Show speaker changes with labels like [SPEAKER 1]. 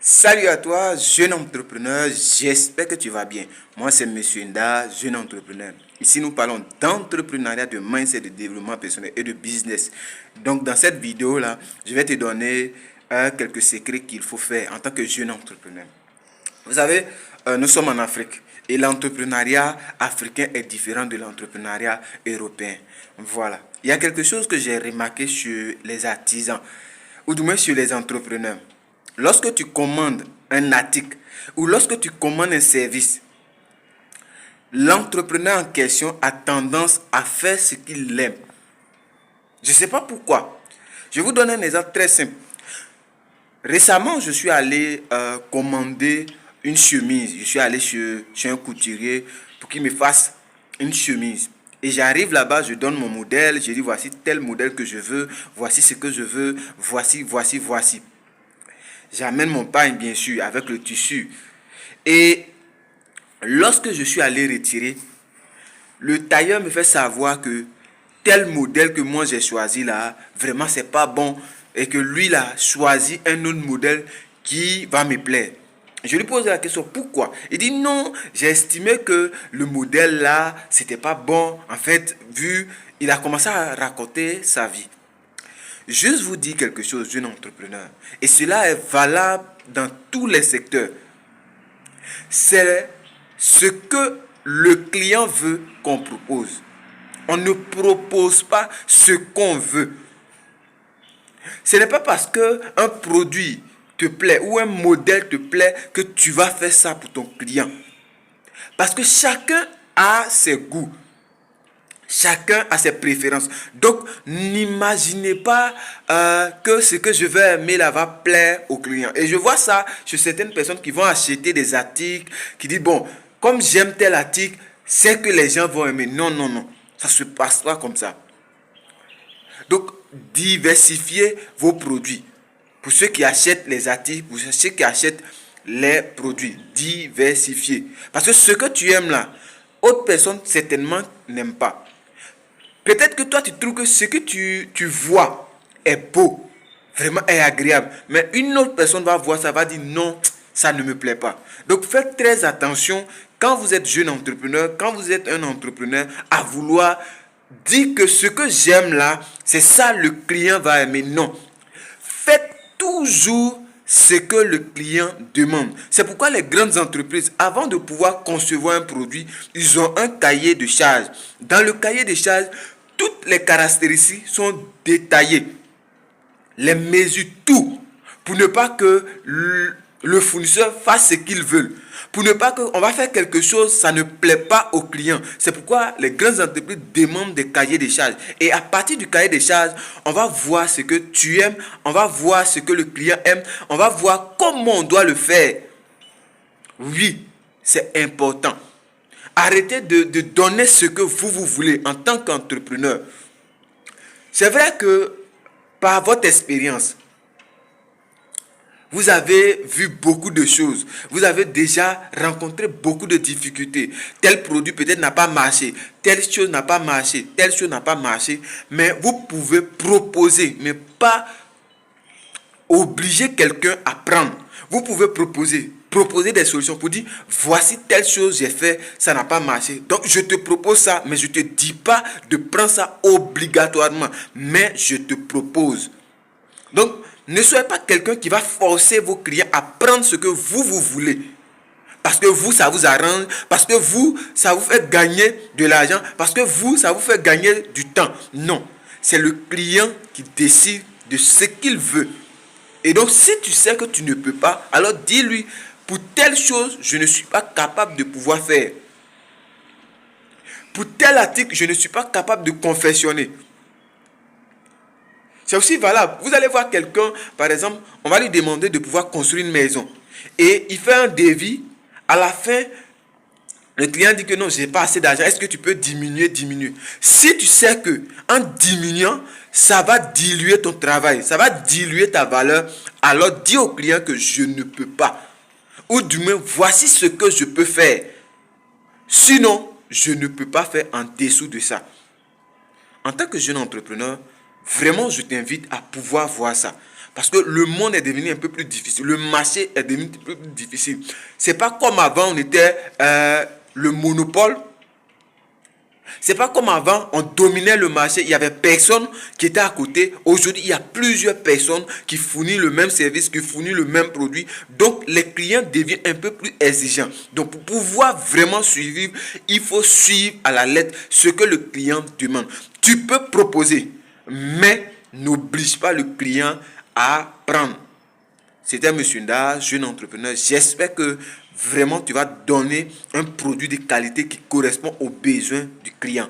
[SPEAKER 1] Salut à toi, jeune entrepreneur, j'espère que tu vas bien. Moi, c'est Monsieur Nda, jeune entrepreneur. Ici, nous parlons d'entrepreneuriat, de mindset, de développement personnel et de business. Donc, dans cette vidéo-là, je vais te donner quelques secrets qu'il faut faire en tant que jeune entrepreneur. Vous savez, nous sommes en Afrique et l'entrepreneuriat africain est différent de l'entrepreneuriat européen. Voilà. Il y a quelque chose que j'ai remarqué sur les artisans, ou du moins sur les entrepreneurs. Lorsque tu commandes un article ou lorsque tu commandes un service, l'entrepreneur en question a tendance à faire ce qu'il aime. Je ne sais pas pourquoi. Je vous donne un exemple très simple. Récemment, je suis allé commander une chemise. Je suis allé chez un couturier pour qu'il me fasse une chemise. Et j'arrive là-bas, je donne mon modèle, je dis voici tel modèle que je veux, voici ce que je veux, voici. J'amène mon pagne, bien sûr, avec le tissu. Et lorsque je suis allé retirer, le tailleur me fait savoir que tel modèle que moi j'ai choisi là, vraiment c'est pas bon. Et que lui il a choisi un autre modèle qui va me plaire. Je lui pose la question, pourquoi? Il dit non, j'ai estimé que le modèle là, c'était pas bon. En fait, il a commencé à raconter sa vie. Juste vous dire quelque chose, jeune entrepreneur, et cela est valable dans tous les secteurs. C'est ce que le client veut qu'on propose. On ne propose pas ce qu'on veut. Ce n'est pas parce qu'un produit te plaît ou un modèle te plaît que tu vas faire ça pour ton client. Parce que chacun a ses goûts. Chacun a ses préférences. Donc, n'imaginez pas que ce que je vais aimer là va plaire au client. Et je vois ça chez certaines personnes qui vont acheter des articles, qui disent, bon, comme j'aime tel article, c'est que les gens vont aimer. Non, non, non. Ça ne se passe pas comme ça. Donc, diversifiez vos produits. Pour ceux qui achètent les articles, pour ceux qui achètent les produits, diversifiez. Parce que ce que tu aimes là, autre personne certainement n'aime pas. Peut-être que toi, tu trouves que ce que tu vois est beau, vraiment est agréable. Mais une autre personne va voir ça, va dire non, ça ne me plaît pas. Donc faites très attention quand vous êtes jeune entrepreneur, quand vous êtes un entrepreneur, à vouloir dire que ce que j'aime là, c'est ça le client va aimer. Non. Faites toujours ce que le client demande. C'est pourquoi les grandes entreprises, avant de pouvoir concevoir un produit, ils ont un cahier de charges. Dans le cahier de charges, toutes les caractéristiques sont détaillées. Les mesures, tout. Pour ne pas que le fournisseur fasse ce qu'il veut. Pour ne pas qu'on va faire quelque chose, ça ne plaît pas au client. C'est pourquoi les grandes entreprises demandent des cahiers de charges. Et à partir du cahier de charges, on va voir ce que tu aimes, on va voir ce que le client aime, on va voir comment on doit le faire. Oui, c'est important. Arrêtez de donner ce que vous voulez en tant qu'entrepreneur. C'est vrai que par votre expérience, vous avez vu beaucoup de choses. Vous avez déjà rencontré beaucoup de difficultés. Tel produit peut-être n'a pas marché. Telle chose n'a pas marché. Telle chose n'a pas marché. Mais vous pouvez proposer, mais pas obliger quelqu'un à prendre. Vous pouvez proposer des solutions pour dire voici telle chose j'ai fait, ça n'a pas marché. Donc je te propose ça, mais je ne te dis pas de prendre ça obligatoirement. Mais je te propose. Donc, ne soyez pas quelqu'un qui va forcer vos clients à prendre ce que vous voulez. Parce que vous, ça vous arrange. Parce que vous, ça vous fait gagner de l'argent. Parce que vous, ça vous fait gagner du temps. Non. C'est le client qui décide de ce qu'il veut. Et donc, si tu sais que tu ne peux pas, alors dis-lui, pour telle chose, je ne suis pas capable de pouvoir faire. Pour tel article, je ne suis pas capable de confectionner. C'est aussi valable. Vous allez voir quelqu'un, par exemple, on va lui demander de pouvoir construire une maison. Et il fait un devis. À la fin, le client dit que non, je n'ai pas assez d'argent. Est-ce que tu peux diminuer? Si tu sais que en diminuant, ça va diluer ton travail, ça va diluer ta valeur, alors dis au client que je ne peux pas. Ou du moins, voici ce que je peux faire. Sinon, je ne peux pas faire en dessous de ça. En tant que jeune entrepreneur, vraiment, je t'invite à pouvoir voir ça. Parce que le monde est devenu un peu plus difficile. Le marché est devenu un peu plus difficile. C'est pas comme avant, on était le monopole. C'est pas comme avant, on dominait le marché, il y avait personne qui était à côté. Aujourd'hui, il y a plusieurs personnes qui fournissent le même service, qui fournissent le même produit. Donc, les clients deviennent un peu plus exigeants. Donc, pour pouvoir vraiment suivre, il faut suivre à la lettre ce que le client demande. Tu peux proposer, mais n'oblige pas le client à prendre. C'était M. Nda, jeune entrepreneur. J'espère que vraiment tu vas donner un produit de qualité qui correspond aux besoins du client.